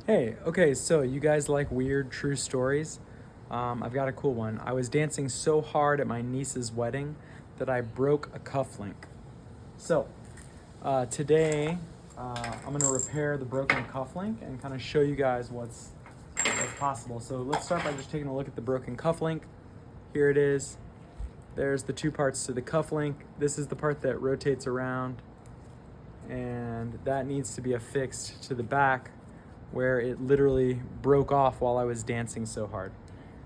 Hey, okay, so you guys like weird true stories? I've got a cool one. I was dancing so hard at my niece's wedding that I broke a cufflink. So, today I'm gonna repair the broken cufflink and kind of show you guys what's possible. So let's start by just taking a look at the broken cufflink. Here it is. There's the two parts to the cufflink. This is the part that rotates around, and that needs to be affixed to the back where it literally broke off while I was dancing so hard.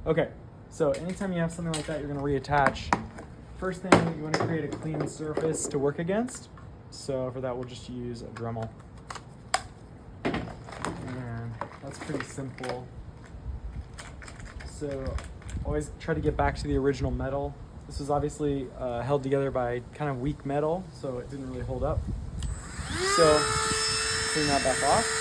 Okay, so anytime you have something like that, you're gonna reattach. First thing, you wanna create a clean surface to work against. So for that, we'll just use a Dremel. And that's pretty simple. So always try to get back to the original metal. This was obviously held together by kind of weak metal, so it didn't really hold up. So clean that back off.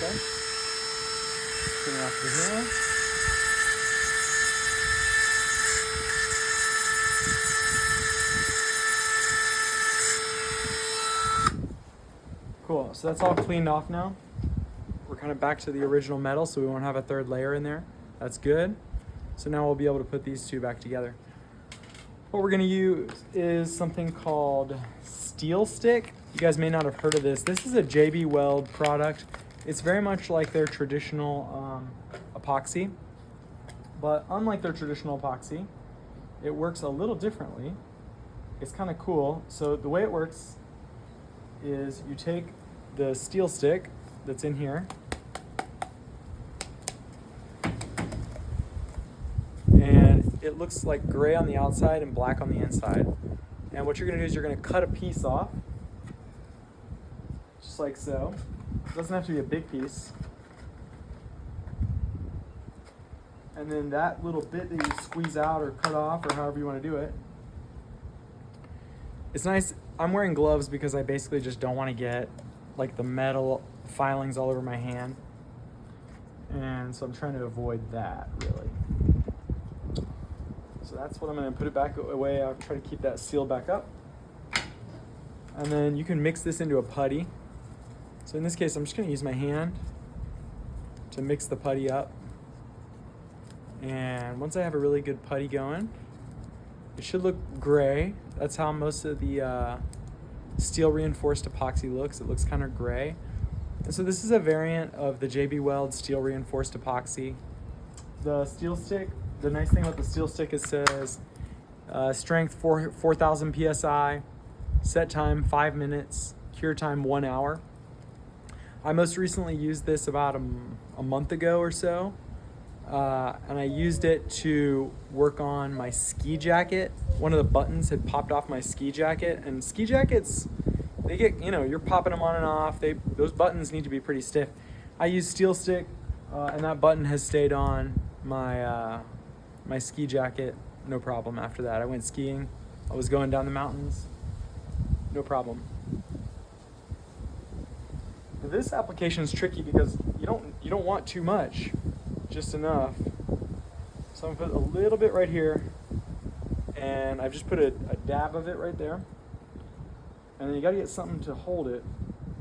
Okay. Clean it off through here. Cool, so that's all cleaned off now. We're kind of back to the original metal, so we won't have a third layer in there. That's good. So now we'll be able to put these two back together. What we're gonna use is something called Steel Stick. You guys may not have heard of this. This is a JB Weld product. It's very much like their traditional epoxy, but unlike their traditional epoxy, it works a little differently. It's kind of cool. So the way it works is you take the steel stick that's in here and it looks like gray on the outside and black on the inside. And what you're gonna do is you're gonna cut a piece off, just like so. It doesn't have to be a big piece. And then that little bit that you squeeze out or cut off or however you wanna do it. It's nice, I'm wearing gloves because I basically just don't wanna get like the metal filings all over my hand. And so I'm trying to avoid that really. So that's what I'm gonna put it back away. I'll try to keep that sealed back up. And then you can mix this into a putty. So in this case, I'm just gonna use my hand to mix the putty up. And once I have a really good putty going, it should look gray. That's how most of the steel reinforced epoxy looks. It looks kind of gray. And so this is a variant of the JB Weld steel reinforced epoxy. The steel stick, the nice thing about the steel stick is it says strength 4,000 PSI, set time 5 minutes, cure time 1 hour. I most recently used this about a month ago or so. And I used it to work on my ski jacket. One of the buttons had popped off my ski jacket, and ski jackets, they get, you're popping them on and off. Those buttons need to be pretty stiff. I used steel stick, and that button has stayed on my my ski jacket, no problem after that. I went skiing. I was going down the mountains, no problem. This application is tricky because you don't want too much, just enough. So I'm gonna put a little bit right here, and I've just put a dab of it right there. And then you gotta get something to hold it.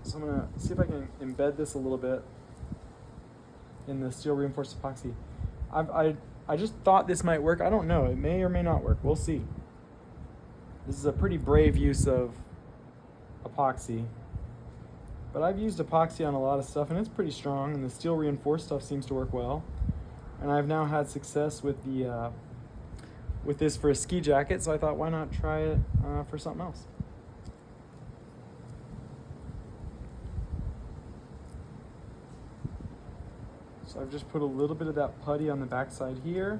So I'm gonna see if I can embed this a little bit in the steel reinforced epoxy. I just thought this might work. I don't know, it may or may not work, we'll see. This is a pretty brave use of epoxy. But I've used epoxy on a lot of stuff and it's pretty strong, and the steel reinforced stuff seems to work well. And I've now had success with the with this for a ski jacket, so I thought why not try it for something else. So I've just put a little bit of that putty on the backside here.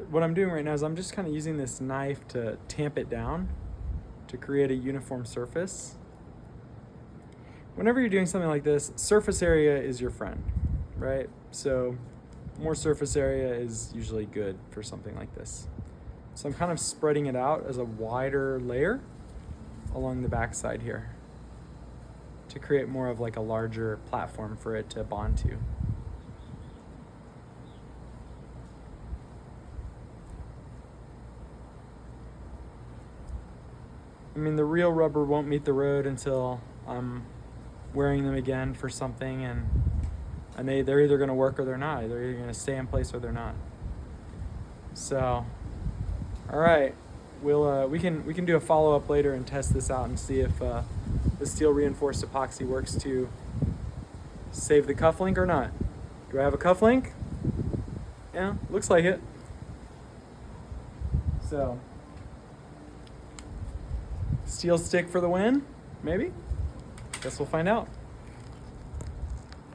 what I'm doing right now is I'm just kind of using this knife to tamp it down to create a uniform surface. Whenever you're doing something like this, surface area is your friend, right? So more surface area is usually good for something like this. So I'm kind of spreading it out as a wider layer along the back side here to create more of like a larger platform for it to bond to. I mean, the real rubber won't meet the road until I'm wearing them again for something, and they're either going to work or they're not. They're either going to stay in place or they're not. So, all right, we can do a follow-up later and test this out and see if the steel reinforced epoxy works to save the cufflink or not. Do I have a cufflink? Yeah, looks like it. So, steel stick for the win, maybe? Guess we'll find out.